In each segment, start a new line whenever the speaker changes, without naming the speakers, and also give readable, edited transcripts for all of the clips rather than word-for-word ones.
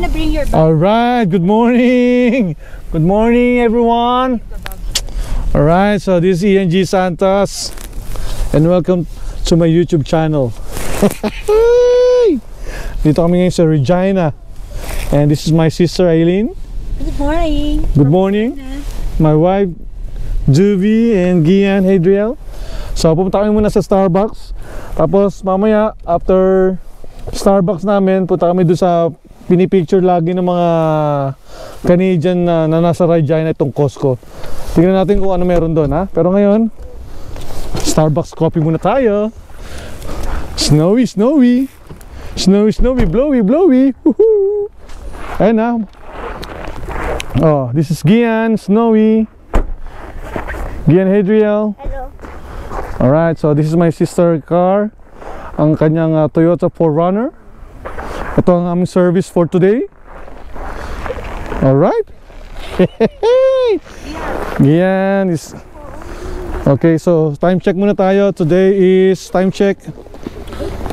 gonna bring your bag.
All right, good morning. Good morning, everyone. All right, so this is Ian G. Santos, and welcome to my YouTube channel. Dito kami ngayon sa Regina, and this is my sister Aileen.
Good morning.
Good morning. My wife Juvie and Gian Hadriel. So pupunta kami muna sa Starbucks. Tapos mamaya after Starbucks namin, punta kami doon sa pinipicture lagi ng mga Canadian na nasa Regina, itong Costco. Tingnan natin kung ano meron doon, ha? Pero ngayon, Starbucks coffee muna tayo. Snowy, snowy. Snowy, snowy, blowy, blowy. Woohoo! Ayan na. Oh, this is Gian, Snowy. Gian Hadriel.
Hello.
Alright, so this is my sister car. Ang kanyang Toyota 4Runner. Ito ang aming service for today. Alright. Gian is... Okay, so time check muna tayo. Today is time check.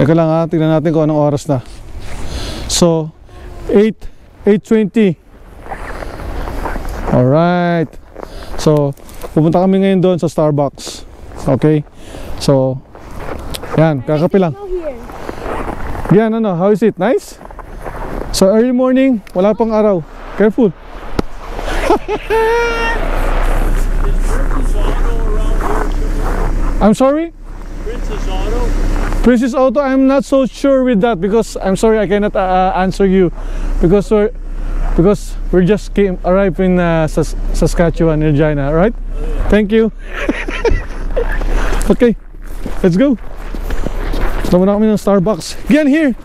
Teka lang ha, tignan natin kung anong oras na. So, 8:20. Alright. So, pupunta kami ngayon doon sa Starbucks. Okay? So, yan, kakape lang. Yan, ano, how is it? Nice? So, early morning, wala pang araw. Careful. I'm sorry?
Princess Auto?
Princess Auto, I'm not so sure with that because I'm sorry I cannot answer you because we're just arrived in Saskatchewan, Regina, right? Thank you. Okay, let's go. Tama na kami ng Starbucks. Gian, here!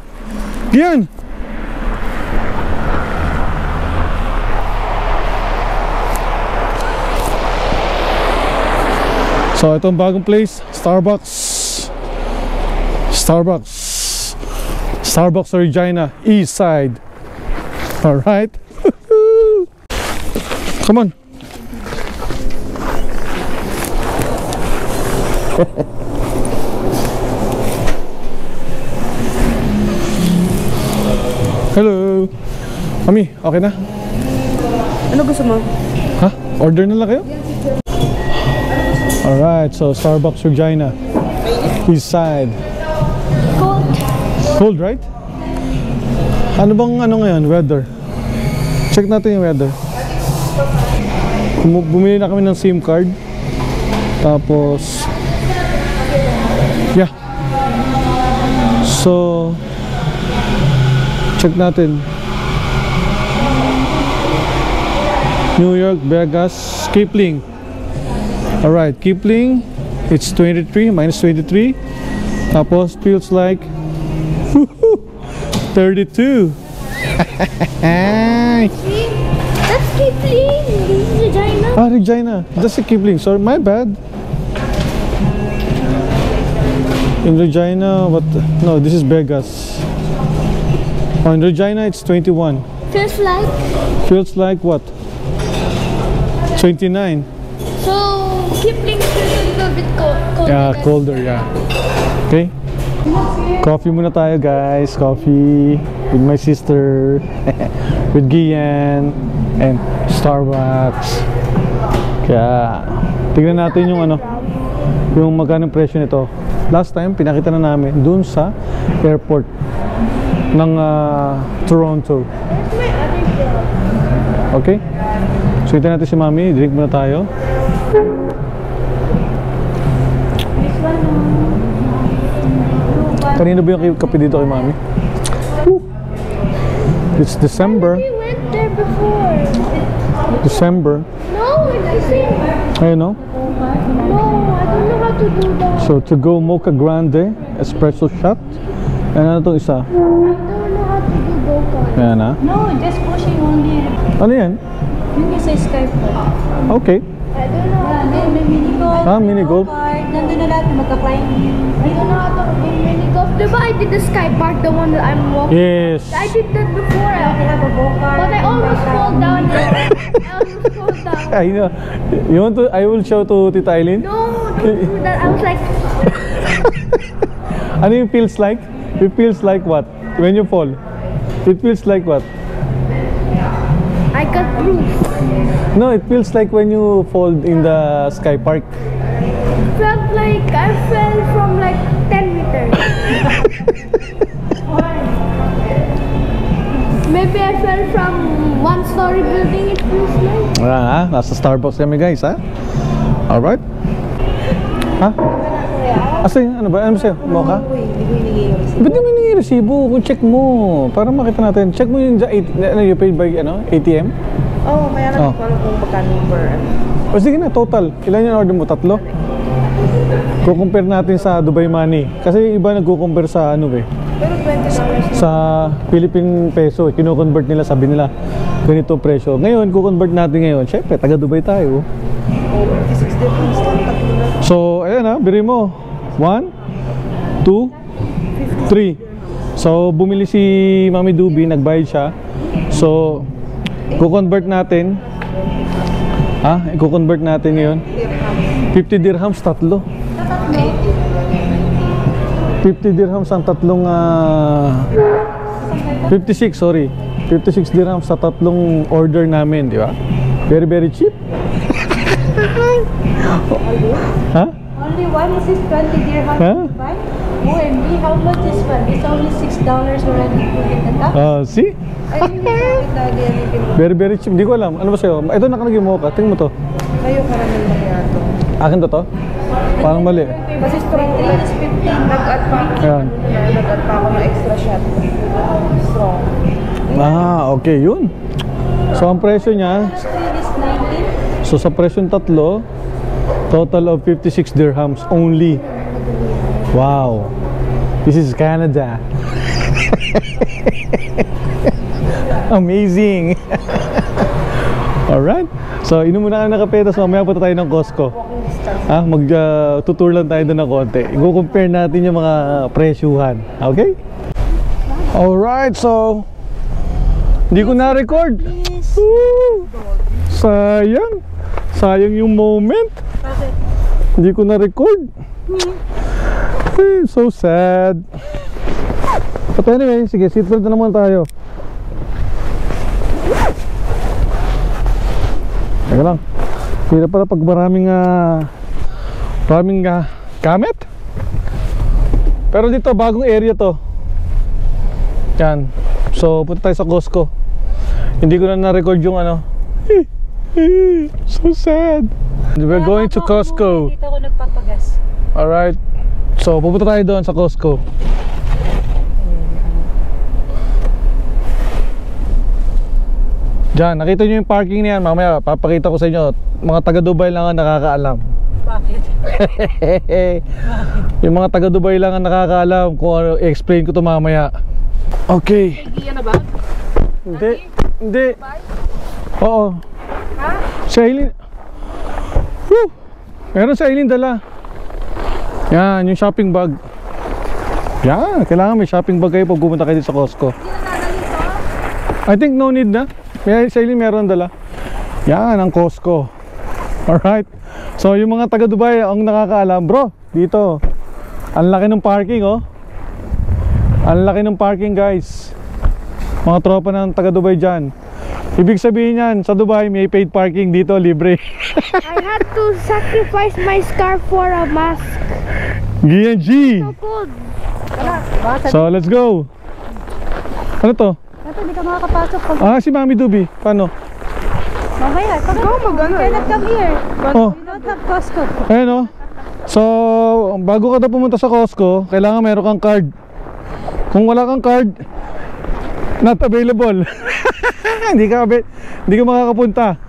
Gian! So, itong bagong place, Starbucks. Starbucks Regina, East Side. Alright. Come on. Hello. Mami, okay na?
Ano gusto mo?
Ha? Order na lang kayo? Alright, so Starbucks Regina, East Side.
Cold.
Cold, right? Ano bang ngayon, weather? Check natin yung weather. Bumili na kami ng SIM card. Tapos yeah. So check natin. New York, Vegas, Kipling. Alright, Kipling, it's 23, minus 23. Tapos feels like 32.
That's Kipling. This is Regina.
Ah, Regina. That's a Kipling. Sorry, my bad. In Regina, what? No, this is Vegas. Oh, in Regina, it's 21.
Feels like.
Feels like what? 29.
So Kipling feels a little bit colder.
Yeah, colder. Yeah. Okay. Coffee muna tayo, guys. Coffee with my sister, with Gian, and Starbucks. Kaya tignan natin yung ano, yung magkano presyo nito. Last time pinakita na namin dun sa airport ng Toronto. Okay? So ito natin si Mami, drink muna tayo. Kanino ba yung kape dito kay Mami? It's December.
We went there before.
December.
No, it's December.
Ayun, no?
No, I don't know how to do that.
So to go mocha grande, espresso shot. And ano itong isa?
I don't know how to do go-kart.
Ayan na.
No, just pushing only.
Ano yan?
Yung isa Skype.
Okay.
I don't know how to do mini golf.
Ah, mini golf.
Nandun na lahat, magka-climb. I don't know how to do mini golf. Diba I did the sky park, the one that I'm walking?
Yes.
I did that before. I have a go-kart. But I almost fall down there. I almost fall down.
I know. You want to? I will show to Tita Aileen.
No, don't do that. I was like...
Ano yung feels like? It feels like what? When you fall? It feels like what?
cut proof.
No, it feels like when you fall in the sky park.
Felt like I fell from like 10 meters. Maybe I fell from one-story building, it feels like.
Nasa Starbucks kami guys, ha? Alright. Ha? Asa ano ba? Ano sa'yo? Mocha? Ba't di mo hiningi yung resibo? Kung check mo, para makita natin. Check mo yung you paid by ATM?
Oo, may alam ko kung magkano per ano.
O sige na, total. Ilan yung order mo? 3? Kukumpare natin sa Dubai Money. Kasi iba nagkukumpare sa ano eh.
Pero $20.
Sa Philippine peso, kino-convert nila, sabi nila ganito presyo. Ngayon, kukonvert natin ngayon. Syempre, taga Dubai tayo.
Oh, 56 difference lang, tatlo na.
So, ayan ha, biri mo. 1, 2, 3. So, bumili si Mami Dubi, nagbayad siya. So, kukonvert natin. I-convert natin ngayon. 50 dirhams, tatlo. 50 dirhams ang tatlong 56, sorry. 56 dirhams sa tatlong order namin, di ba? Very, very cheap. Ha?
Only one is this 20 dirham
Huh?
to buy. OMG, how much is one? It's only $6 already to get the cup.
See?
Ay, hindi sa akin lagi yan yung kinuha.
Very, very cheap. Hindi ko alam. Ano ba sa'yo? Ito nakalagay mo ka. Tingnan mo to.
Kayo karamel na kaya ito.
Akin to to? Parang mali.
Kasi strong ulit. Nag-add pa ako.
Ayan.
Nag-add pa ako ng extra shot. Strong.
Okay. Yun. So, ang presyo niya,
Three is 19.
so sa presyo ng tatlo, total of 56 dirhams only. Wow. This is Canada. Amazing. Alright. So, inom muna kami ng kape, tapos mamaya punta tayo ng Costco. Mag-tutour lang tayo doon ng konti. I-compare natin yung mga presyuhan. Okay? Alright, so hindi ko na-record. Sayang. Sayang yung moment. Hindi ko na-record. So sad. But anyway, sige, seatbelt na naman tayo. Teka lang. Hirap pala pag maraming gamit. Pero dito, bagong area to. Yan. So, punta tayo sa Costco. Hindi ko na na-record yung ano. So sad. We're going to Costco.
Dito ako nagpapagas.
Alright. So, pupunta tayo doon sa Costco. Diyan, nakita nyo yung parking niyan. Mamaya, papakita ko sa inyo. Mga taga Dubai lang ang nakakaalam.
Bakit?
Yung mga taga Dubai lang ang nakakaalam kung ano, i-explain ko to mamaya. Okay.
Iyan na ba?
Hindi. Hindi. Oo. Si Aileen. Woo! Meron si Aileen dala. Yan, yung shopping bag. Yan, kailangan may shopping bag kayo pag pumunta kayo dito sa Costco. I think no need na. May si Aileen meron dala. Yan, ang Costco. Alright. So, yung mga taga Dubai ang nakakaalam, bro, dito. Ang laki ng parking, oh. Ang laki ng parking, guys. Mga tropa ng taga Dubai dyan. Ibig sabihin yan, sa Dubai may paid parking, dito libre.
I had to sacrifice my scarf for a mask.
Gian G.
So cold.
So, let's go. Ano to?
Ito, hindi ka makakapasok pag
Si Mami Dubi. Paano?
mamaya. Pag
mag-ano
you cannot come here.
Oh,
You don't have Costco.
ayan oh. So, bago ka na pumunta sa Costco, kailangan meron kang card. Kung wala kang card, not available. Hindi ka makakapunta.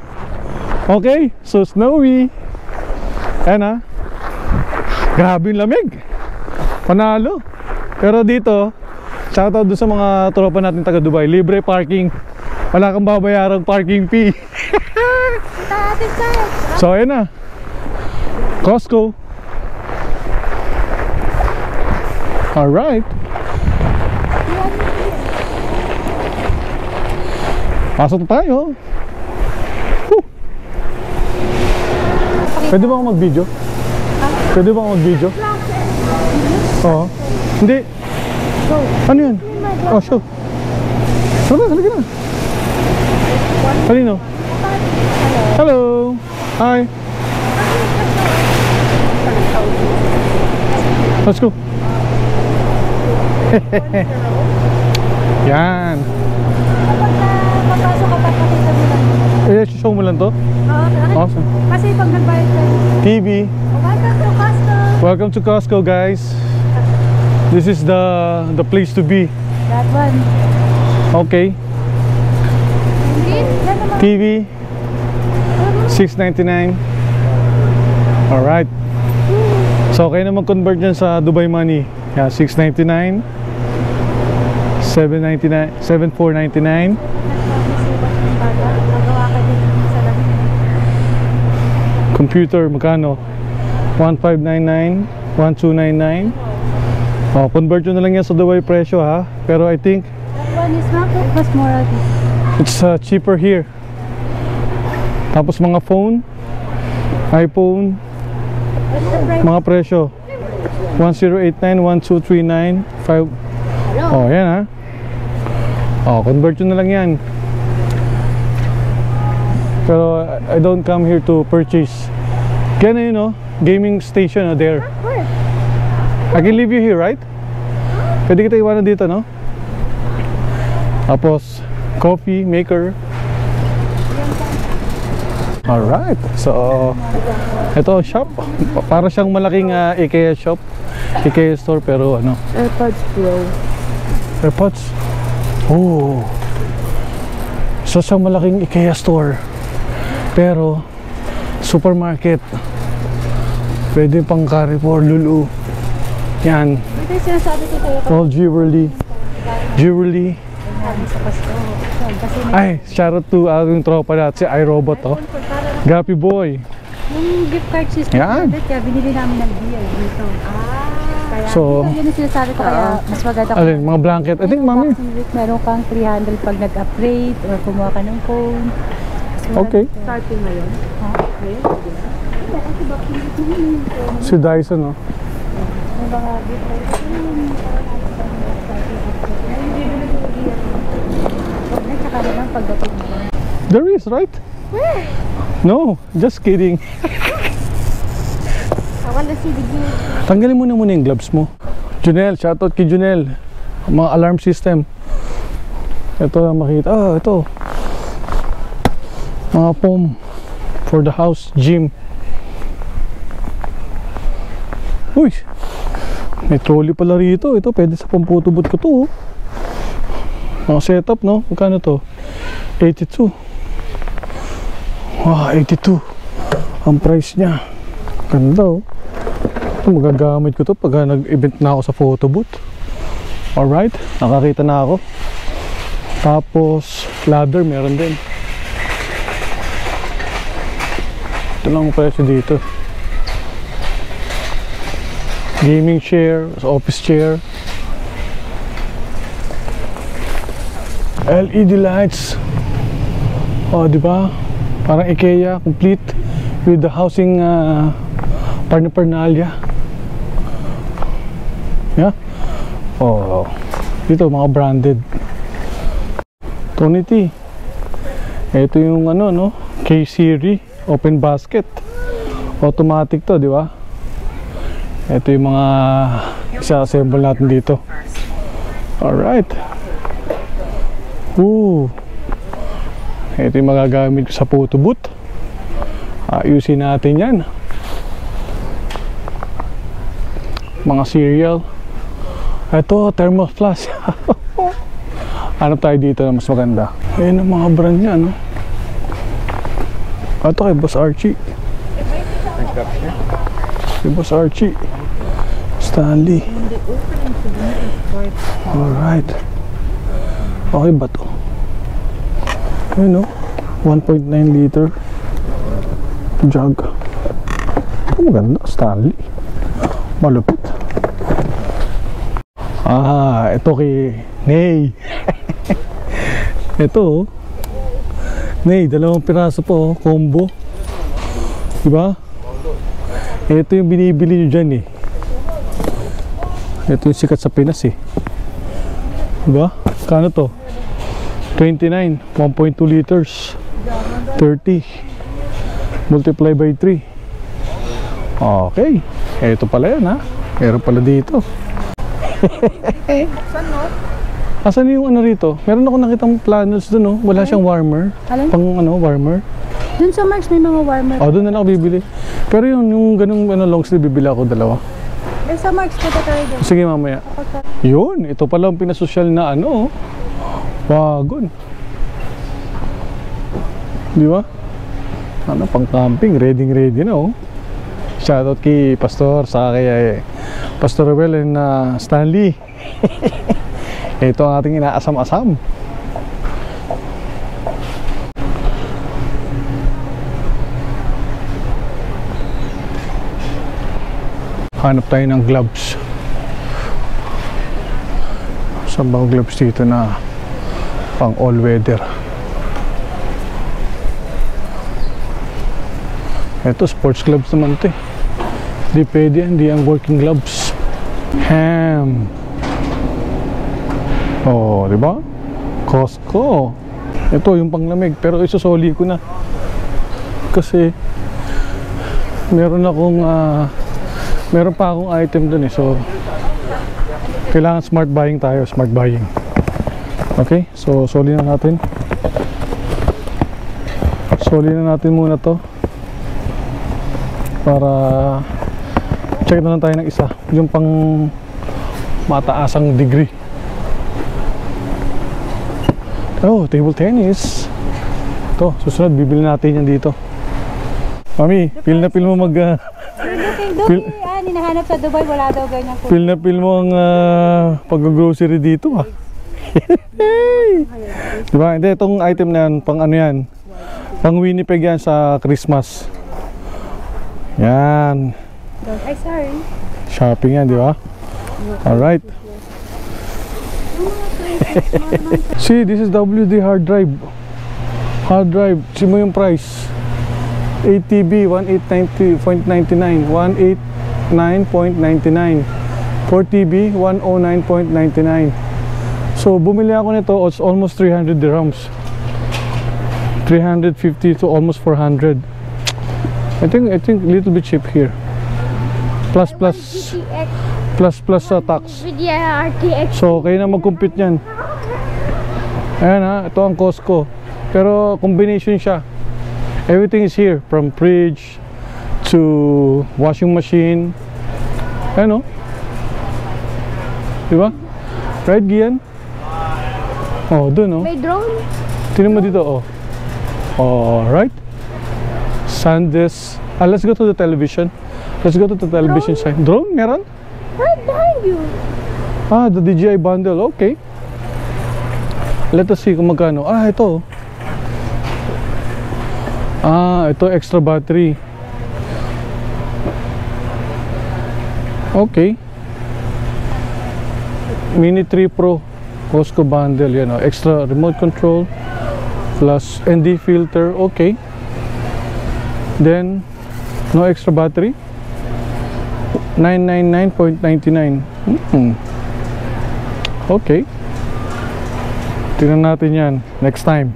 Okay? So, snowy. Ayan ha. Grabe yung lamig. Panalo. Pero dito, shoutout doon sa mga tropa natin taga Dubai. Libre parking. Wala kang babayarang parking fee. So, ayan na. Costco. Alright. Pasok na tayo. Whew. Pwede ba ako mag-video? Pwede ba ako mag-video? Oo. Hindi. Ano yan? Oh, show. Halika na. Kanino? Hello. Hi. Let's go. Yan.
Kapag papasok ka, papakita mo lang.
Show mo lang to?
Oo,
Awesome.
kasi pag nagbayad ka,
TV.
welcome to Costco.
Welcome to Costco, guys. This is the place to be.
That one.
Okay. TV. $6.99. Alright. So, kayo na mag-convert dyan sa Dubai money. Yeah, $6.99. $7.99. $7,499. Computer, magkano? $1,599. $1,299. Oh, convert nyo na lang yan sa Dubai presyo, ha? Pero I think
That one is not was more
it's cheaper here. Tapos mga phone, iPhone, mga presyo 1089, 1239, 5. Oh, yan ha. Oh, convert nyo na lang yan. Pero I don't come here to purchase. Kaya na yun, no? Gaming station there. I can leave you here, right? Pwede kita iwanan dito, no? Tapos coffee maker. Alright, so ito shop. Para siyang malaking IKEA shop, IKEA store, pero ano,
AirPods Pro.
AirPods. Oh, so siyang malaking IKEA store, pero supermarket. Pwede pang Carrefour, Lulu. Yan,
Ito yung sinasabi ko sa'yo
all jewelry. Jewelry.
sa Costco. Kasi
Ay, shout out to ating tropa natin, si iRobot, oh. Gappy boy.
yung gift card system,
Yan.
kaya binili namin ng deal dito. Kaya
So,
yun yung sinasabi ko, kaya mas maganda
alin, mga blanket. I think, mami.
Meron kang 300 pag nag-upgrade or kumuha ka ng phone.
Okay.
Starting ngayon.
Si Dyson, oh.
May mga gift card. Tsaka na lang pagdating mo.
There is, right? No, just kidding.
I want to see the game.
Tanggalin mo na muna yung gloves mo. Junel, shoutout kay Junel. Mga alarm system. Ito lang makita. Ah, ito. Mga foam for the house gym. Uy, may trolley pala rito. Ito, pwede sa pamputubot ko to. Oh. Mga setup, no? Magkano to? 82. Wow, 82 ang price niya. Ganda, oh. Ito, magagamit ko to pag nag-event na ako sa photo booth. Alright, nakakita na ako. Tapos ladder meron din. Ito lang ang presyo dito. Gaming chair, office chair, LED lights. Oh, di ba? Parang IKEA, complete with the housing paraphernalia. Yeah. Oh, dito mga branded. Tony T. Ito yung ano, no? K-Series open basket. Automatic to, di ba? Ito yung mga isa-assemble natin dito. Alright. Ooh. Ito yung magagamit ko sa photo booth. Ayusin natin yan. Mga cereal. Ito, thermal flask. Hanap tayo dito na mas maganda. Ayan ang mga brand niya, no? Ito kay Boss Archie. Kay Boss Archie. Stanley. Alright. Okay ba to? Ayun, no? 1.9 liter jug. Ito maganda, Stanley. Malupit. Ito kay Nay. Ito, oh. Nay, 2 piraso po, oh. Combo. Diba? Ito yung binibili nyo dyan, eh. Ito yung sikat sa Pinas, eh. Diba? Kano to? 29, 1.2 liters. 30. Multiply by 3. Okay. Ito pala yan ha. Meron pala dito.
Saan no?
Asan yung ano rito? Meron ako nakitang panels dun oh. Wala siyang warmer.
Alin?
Pang ano, warmer.
Dun sa Marks may mga warmer.
Oh, doon na lang ako bibili. Pero yung ganung ano, long sleeve, bibili ako dalawa.
Eh, sa Marks punta tayo dun.
Sige mamaya. Yun, ito pala ang pinasosyal na ano. Wagon. Di ba? Ano, pang camping, ready na oh. Shoutout kay Pastor, sa kay Pastor Ruel and Stanley. Ito ang ating inaasam-asam. Hanap tayo ng gloves. Saan ba ang gloves dito na pang all weather? Ito sports gloves naman ito eh. Di pwede, hindi ang working gloves. Ham. Oh, di ba? Costco. Ito yung panglamig, pero isusoli ko na. Kasi meron pa akong item dun eh. So kailangan smart buying tayo, smart buying. Okay, so soli na natin. Soli na natin muna to. Para check na lang tayo ng isa, yung pang mataasang degree. Oh, table tennis. Ito, susunod bibili natin yan dito. Mami, feel mo mag
Doon, hinahanap sa Dubai, wala daw ganyan po.
feel mo ang pag-grocery dito ah. Diba? Hindi, itong item na yan, pang ano yan, pang Winnipeg yan sa Christmas. Yan.
Ay, sorry.
Shopping yan, di ba? Alright. See, this is WD hard drive. Hard drive. See mo yung price. 8 TB, 1890.99. 189.99. 4 TB, 109.99. So, bumili ako nito, it's almost 300 dirhams. 350 to almost 400. I think a little bit cheap here. Plus sa tax.
Yeah, RTX.
So kayo na mag-compute niyan. Ayan ha, ito ang Costco. Pero combination siya. Everything is here, from fridge to washing machine. Ayan o. Diba? Right, Gian? Oh, dun o.
May drone?
Tingnan mo dito oh. Alright. Sandisk. Let's go to the television. Let's go to the television side. Drone? Meron?
Right behind you.
Ah, the DJI bundle. Okay. Let us see kung magkano. Ah, ito. Ah, ito extra battery. Okay. Mini 3 Pro Costco bundle. Yan o. Extra remote control plus ND filter. Okay. Then, no extra battery. 999.99. Okay. Tingnan natin yan next time.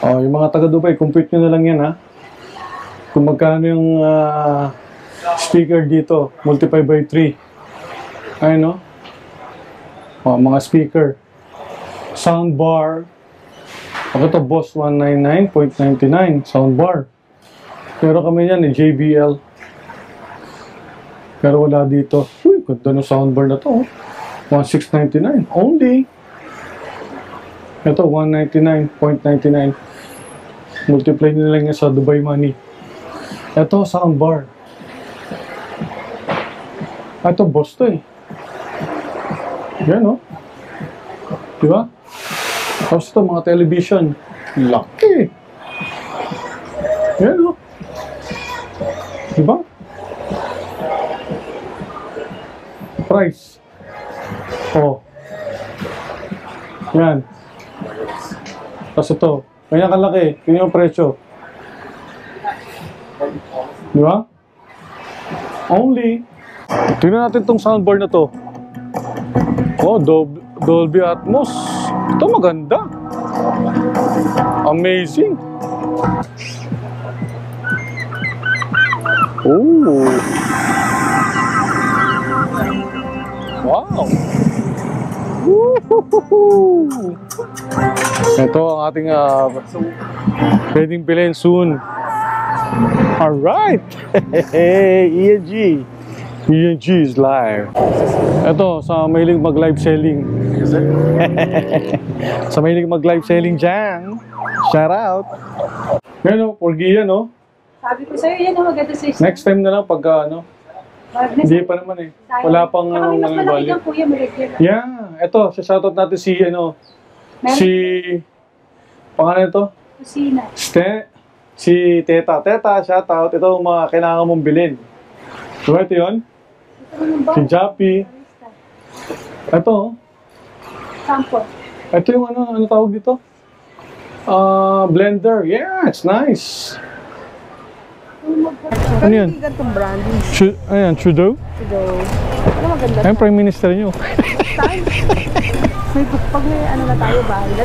Oh, yung mga taga Dubai, compute nyo na lang yan ha. Kung magkano yung speaker dito, multiply by 3. Ayun no? Oh, mga speaker. Soundbar. Ito, Boss 199.99 soundbar. Pero kami yan JBL. Pero wala dito. Uy, ganda ng soundbar na to. 1699 only. Ito 199.99. Multiply nila lang yan sa Dubai money. Ito soundbar. Ito Boss to eh. Yan oh. Diba? Tapos ito mga television. Laki. Yan oh. Diba? Price. Oh. Yan. Tapos ito. Kanya kalaki. Kanya yung presyo. Diba? Only. Tingnan natin itong soundbar na to. Oh, Dolby Atmos. Ito maganda. Amazing. Oh. Wow. Woohoo. Ito ang ating pwedeng bilhin soon. Alright. Hey, ENG. ENG is live. Ito, sa mahilig mag-live selling. Sa mahilig mag-live selling dyan. Shout out. Yan o, porgiya no?
Sabi ko sa'yo, yan ang maganda sa
Next time na lang pagka ano. Hindi pa naman eh. Wala pang
Kami mas malaki
value.
ng kuya, malagyan.
Yeah, ito, shoutout natin si ano. Si pangalan ito?
Kusina.
Si Teta. Teta, shoutout. Ito ang mga kailangan mong bilhin. So, ito yun. Si Jappy. Ito.
Sample.
Ito yung ano tawag dito? Blender. Yeah, it's nice. Ano yan?
Hindi ganitong branding.
Ayan, Trudeau?
So, ano maganda?
Ayun, Prime Minister nyo.
Pag may ano na tayo, bahay na.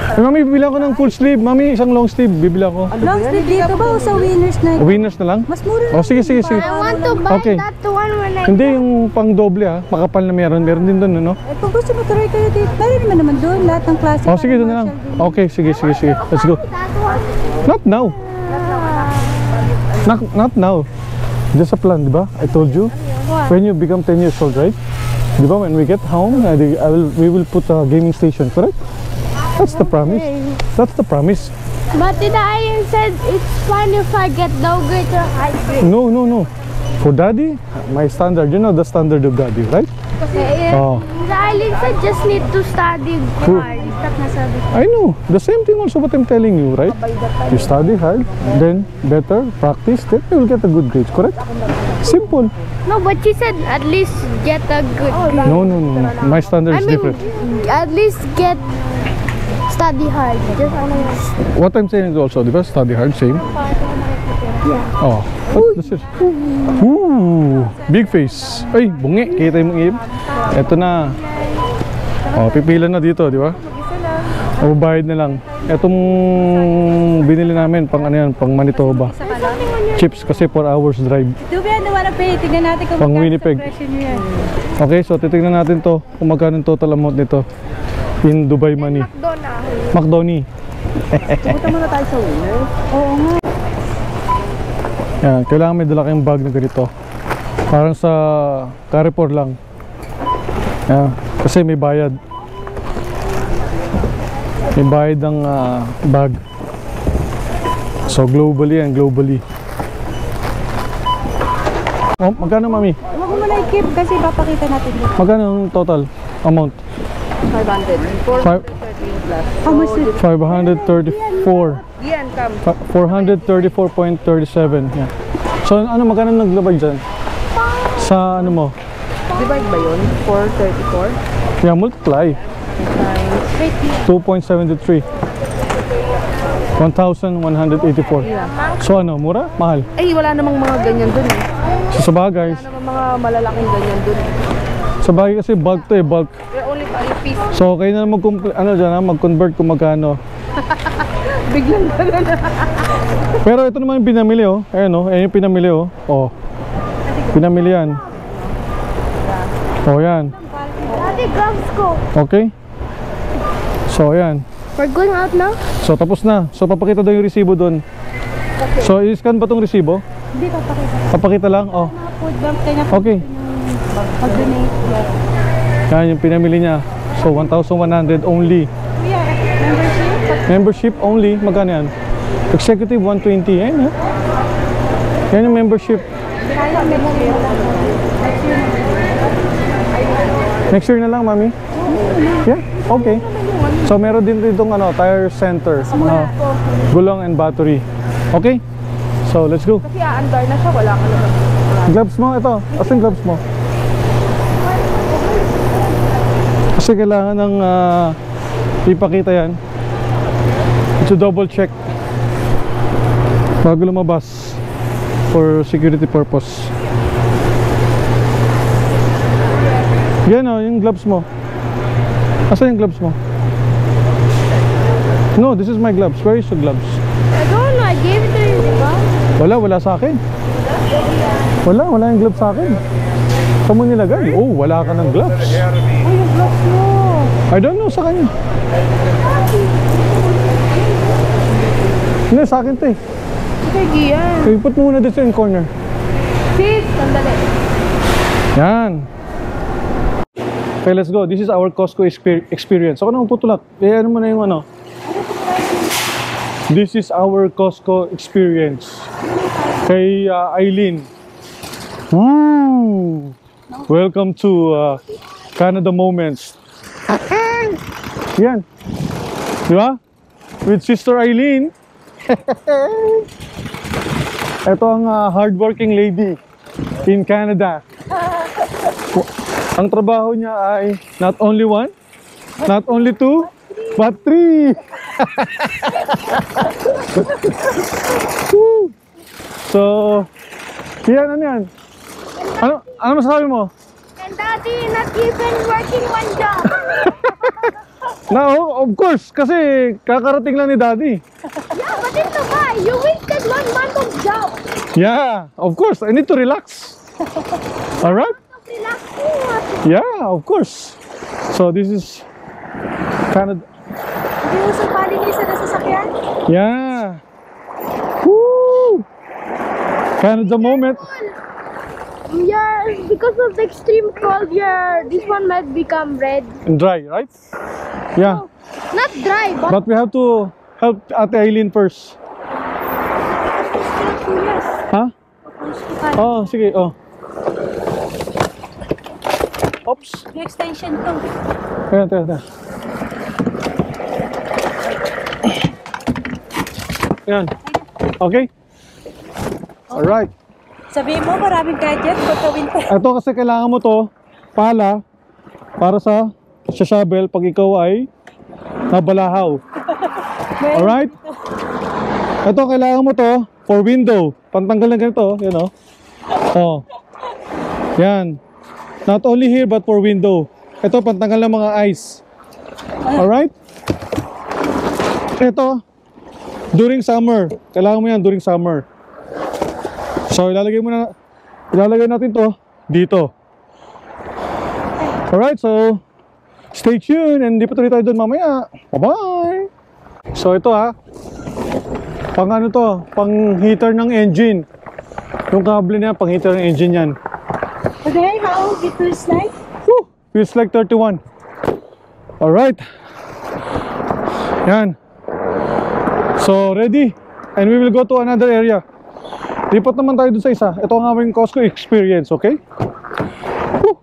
Ay, mami, bibili ako ng full sleeve. Mami, isang long sleeve. Bibili ako.
Long sleeve dito ba o sa winners na?
Winners na lang?
Mas mura
Oh, sige.
I want to buy
Okay.
that one when I
Hindi yung pang doble ha. Makapal na meron. Meron din doon, ano?
Eh, kung gusto mo tuloy kayo dito, meron naman doon, lahat ng klase.
Oh, sige, doon na lang. Okay, sige. Let's go.
that one.
Not now. Not now. Just a plan, di ba? I told you. When you become 10 years old, right? Di ba? When we get home, we will put a gaming station, correct? That's the promise. That's the promise.
But Tita Ian said it's fine if I get low grade or high grade.
No. For daddy, my standard, you know the standard of daddy, right? Oh.
Tita Eileen said just need to study hard.
I know. The same thing also what I'm telling you, right? You study hard, then better, practice, then you will get a good grade, correct? Simple.
No, but she said at least get a good grade.
No. My standard
I
is
mean,
different.
at least get study hard. Just
What I'm saying is also, di ba? Study hard, same.
yeah.
Oh, that's it. Ooh, big face. Ay, bungi. Kita yung iib. Ito na. Oh, pipila na dito, di ba? O, bayad na lang. Itong binili namin, pang ano yan, pang Manitoba. Chips kasi 4 hours drive.
Dubi, ano wala pa eh. Tignan natin kung
Pang
magkano
Winnipeg.
sa presyo nyo yan.
Okay, so titignan natin to kung magkano yung total amount nito in Dubai money. McDonald's.
Pumunta muna tayo sa winner.
Oo nga.
Yan, kailangan may dala kayong bag na ganito. Parang sa Carrefour lang. Yan, kasi may bayad. May bayad ng bag. So globally yan, globally. Oh, magkano mami?
Huwag mo muna i-keep kasi papakita natin dito.
Magkano ang total amount?
500.
Five-
413 plus.
How much is
534.
Yan, come.
434.37. Yeah. So ano magkano naglabay dyan? Sa ano mo?
Divide ba yun? 434
Yeah, multiply.
times
2.73. 1,184. So ano, mura? Mahal?
eh, wala namang mga ganyan dun eh.
So, sa bagay,
Wala namang mga malalaking ganyan dun eh.
sa bagay kasi bulk to eh, bulk.
We're only buying piece.
So, kayo na mag-convert kung magkano.
Biglang ganun.
Pero ito naman yung pinamili oh. Ayan oh, ayan yung pinamili oh. Oh. Pinamili yan. Oh, yan.
Daddy, gloves go.
Okay? So, ayan.
We're going out now?
So, tapos na. So, papakita daw yung resibo doon. So, i-scan ba tong resibo?
Hindi, papakita.
Papakita lang? Oh.
Mga food bank tayo na
Okay.
pag-donate.
Yan yung pinamili niya. So, 1,100 only.
Kuya, membership?
Membership only. Magkano yan? Executive 120. Yan, yan yung membership.
Kaya membership.
Next year na lang, mami? Yeah, okay. So, meron din ditong tire center. Gulong and battery. Okay? So, let's go.
Kasi aandar na siya, wala ka naman.
Gloves mo, ito. Asan gloves mo? Kasi kailangan ng ipakita yan. To double check bago lumabas for security purpose. Yan o, yung gloves mo. Asan yung gloves mo? No, this is my gloves. Where is your gloves?
I don't know. I gave it to you, di ba?
Wala sa akin. Wala yung gloves sa akin. Saan mo nilagay? Oh, wala ka ng gloves.
Oh, yung gloves mo.
I don't know sa kanya. Hindi, sa akin to eh.
Okay, Gian.
Okay, put mo muna dito yung corner.
Sis, sandali.
Yan. Okay, let's go. This is our Costco experience. Ako na magputulak. Eh, ano mo na yung ano? This is our Costco experience. Kay Eileen. Woo! Welcome to Canada Moments. Yan. Di ba? With Sister Eileen. Ito ang hardworking lady in Canada. Ang trabaho niya ay not only one, not only two, but three. So, yan, ano yan? Ano masasabi mo?
And Daddy, not even working one job.
No, of course, kasi kakarating lang ni Daddy.
Yeah, but it's okay. You wasted 1 month of job.
Yeah, of course, I need to relax. Alright?
Relaxing.
Yeah, of course. So, this is Canada.
Hindi mo sa palinisan na sasakyan?
Yeah. Woo! Canada moment.
Yeah, because of the extreme cold, this one might become red.
And dry, right? Yeah.
Not dry, but
But we have to help Ate Eileen first. Ha? Oh, sige. Oh. Oops.
May extension to.
Ayan. Yan. Okay? Alright.
Sabihin mo, maraming gadget pagka winter.
Ito kasi kailangan mo to pala para sa shovel pag ikaw ay nabalahaw. Alright? Ito kailangan mo to for window. Pantanggal ng ganito. Yan o. Oh. Yan. Not only here but for window. Ito pantanggal ng mga ice. Alright? Ito during summer. Kailangan mo yan during summer. So ilalagay natin to dito. Alright, so stay tuned and di pa tuloy tayo doon mamaya. Bye-bye! So ito pang ano to, pang heater ng engine. Yung kable niya, pang heater ng engine yan.
Okay, how it feels like?
Woo! Feels like 31. Alright. Yan. So ready? And we will go to another area. Lipat naman tayo dun sa isa. Ito ang aming Costco experience, okay? Woo!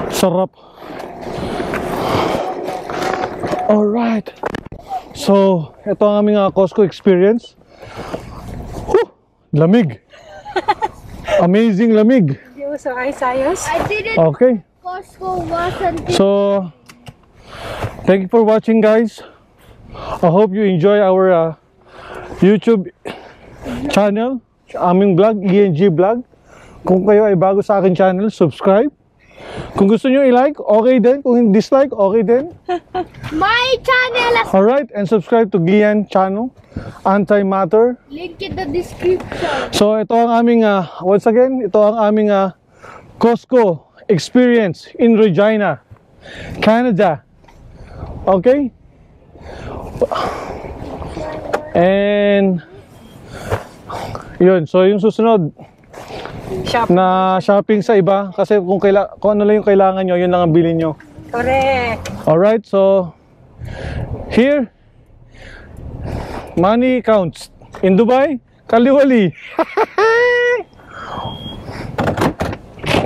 Sarap. Alright. So, ito ang aming Costco experience. Woo! Lamig. Amazing lamig.
Hindi mo sa ayos.
I didn't.
Okay.
Costco wasn't.
So, thank you for watching, guys. I hope you enjoy our YouTube channel, aming vlog, ENG vlog. Kung kayo ay bago sa akin channel, subscribe. Kung gusto nyo i-like, okay din. Kung dislike, okay din.
My channel is
Alright, and subscribe to Gian channel, Anti-Matter.
link in the description.
So, ito ang aming, once again, ito ang aming Costco experience in Regina, Canada. Okay? And yun, so yung susunod na shopping sa iba kasi kung ano lang yung kailangan nyo, yun lang ang bilhin nyo.
Correct.
Alright, so here money counts. In Dubai, kaliwali.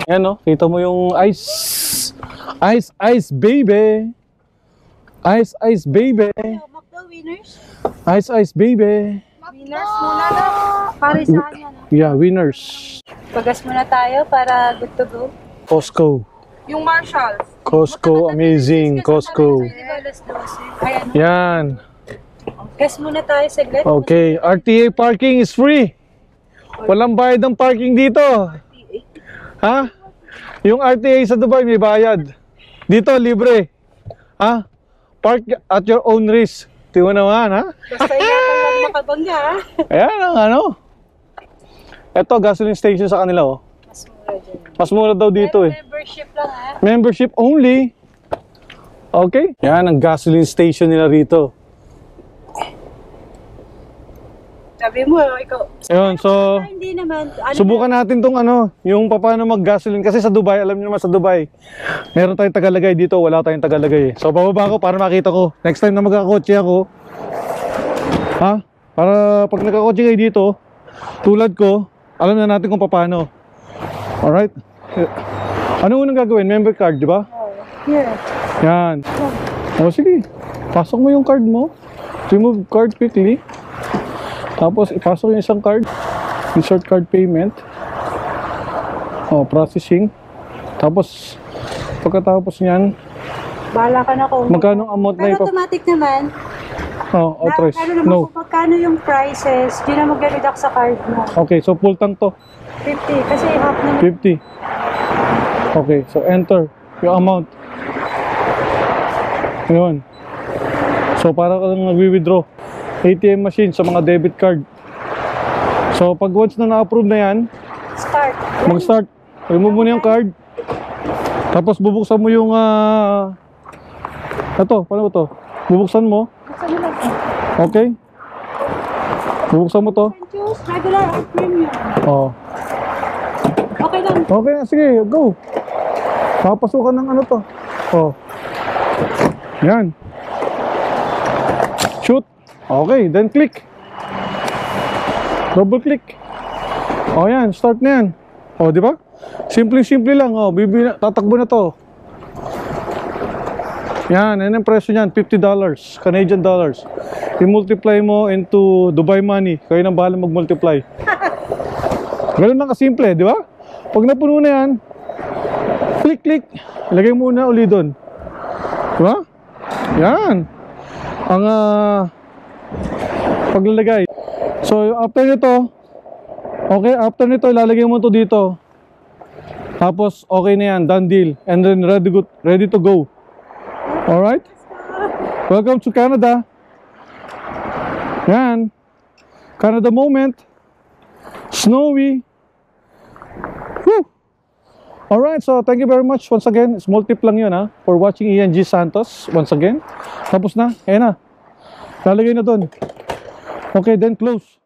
Yan o, kita mo yung ice baby. Ice baby.
Magda winners.
Ice baby.
Winners muna na. Para saan yan?
Yeah, winners.
Pagas muna tayo para good to go.
Costco.
Yung Marshalls.
Costco, amazing. Costco.
Ayan.
Yan.
Gas muna tayo saglit.
Okay, RTA parking is free. Walang bayad ng parking dito. Ha? Yung RTA sa Dubai may bayad. Dito libre. Ha? Park at your own risk. Swerte mo naman, ha?
Basta ingatan lang makabangga, ha?
Ayan ang ano. Ito, gasoline station sa kanila, oh.
Mas mura dyan.
Mas mura daw dito, eh.
Membership lang, ha?
Membership only. Okay. Yan ang gasoline station nila rito.
Sabi mo, ikaw.
Ayun, so
Hindi naman. Ano
subukan natin tong ano, yung paano mag-gasoline kasi sa Dubai, alam niyo naman sa Dubai, meron tayong tagalagay dito, wala tayong tagalagay. So bababa ako para makita ko. Next time na magkakotse ako, ha? Para pag nagkakotse kayo dito, tulad ko, alam na natin kung paano. Alright? Ano unang gagawin? Member card, di ba?
Here.
Yan. O sige, pasok mo yung card mo. Remove card quickly. Tapos ipasok yung isang card. Insert card payment. O, processing. Tapos, pagkatapos niyan,
Bahala ka na kung...
magkano ang amount na
Pero automatic naman.
Oh, authorize.
Ano naman
No.
kung magkano yung prices, yun na mag-reduct sa card mo.
Okay, so full tank to.
50. Kasi half naman.
50. Okay, so enter yung amount. Yun. So, para ka lang nag-withdraw. ATM machine sa mga debit card. So, pag once na na-approve na yan,
Start.
mag-start. Remove mo na yung card. Tapos bubuksan mo yung ito, paano to? Bubuksan mo.
Buksan mo lang.
Okay? Bubuksan mo to.
Choose regular or premium.
Oh.
Okay lang.
Okay na, sige, go. Papasukan ng ano to. Oh. Yan. Shoot. Okay, then click. Double click. Oh, yan, start na yan. Oh, di ba? Simple lang. Oh, tatakbo na to. Yan, yan ang presyo niyan, $50, Canadian dollars. I-multiply mo into Dubai money. Kayo nang bahala mag-multiply. Ganun lang kasimple, di ba? Pag napuno na yan, click. Ilagay muna uli doon. Di ba? Yan. Ang paglalagay. So, after nito, okay, after nito, ilalagay mo to dito. Tapos, okay na yan, done deal. And then, ready to go. Alright? Welcome to Canada. Yan. Canada moment. Snowy. Woo! Alright, so thank you very much once again. It's multip lang yun, ha, for watching Ian G. Santos once again. Tapos na, ayan na. Lalagay na doon. Okay, then close.